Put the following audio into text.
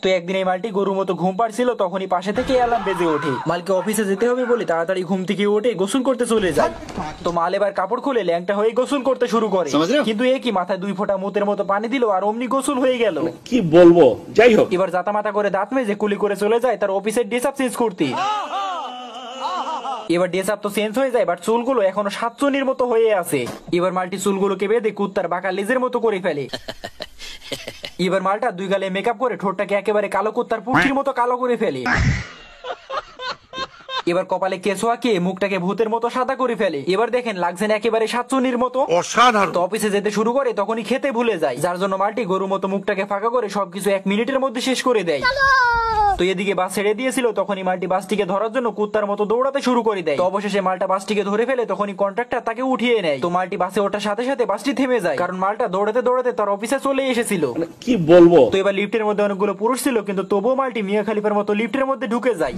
তো একদিন এই মালটি গরুর মতো ঘুম পাড়ছিল, তখনই পাশে থেকে অ্যালার্ম বেজে ওঠে। মালকে অফিসে যেতে হবে বলে তাড়াতাড়ি ঘুম থেকে উঠে গোসল করতে চলে যায়। তো মাল এবার কাপড় খুলে ল্যাংটা হয়ে গোসল করতে শুরু করে, কিন্তু এ কি মাথায় 2 ফোঁটা মুতের মতো পানি দিল আর অমনি গোসল হয়ে গেল। কি বলবো, যাই হোক। এবার জাতা মাতা করে দাঁত মেজে কুলি করে চলে যায় তার অফিসের ড্রেস আপ চেঞ্জ করতে। এবার ড্রেস আপ তো চেঞ্জ হয়ে যায়, বাট চুলগুলো এখনো সাতচুনির মতো হয়ে আছে। এবার মালটি চুলগুলোকে বেঁধে কুত্তার বাঁকা লেজের মতো করে ফেলে। এবার মালটা 2 গালে মেকআপ করে ঠোঁটটাকে একেবারে কালো কুত্তার পুঁটির মতো কালো করে ফেলে। এবার কপালে কেঁচো আঁকিয়ে মুখটাকে ভূতের মতো সাদা করে ফেলে। এবার দেখেন লাগছেন একেবারে সাতচুনির মতো। অসাধারণ। তো অফিসে যেতে শুরু করে তখনই খেতে ভুলে যায়, যার জন্য মালটি গরুর মতো মুখটাকে ফাঁকা করে সবকিছু 1 মিনিটের মধ্যে শেষ করে দেয়। তো এদিকে বাস ছেড়ে দিয়েছিল, তখনই মালটি বাসটিকে ধরার জন্য কুত্তার মতো দৌড়াতে শুরু করে দেয়। তো অবশেষে মালটা বাসটিকে ধরে ফেলে, তখনই কন্ট্রাক্টর তাকে উঠিয়ে নেয়। তো মালটি বাসে ওঠার সাথে সাথে বাসটি থেমে যায়, কারণ মালটা দৌড়াতে দৌড়াতে তার অফিসে চলে এসেছিল। কি বলবো। তো এবার লিফটের মধ্যে অনেকগুলো পুরুষ ছিল, কিন্তু তবুও মালটি মিয়া খলিফার মতো লিফটের মধ্যে ঢুকে যায়।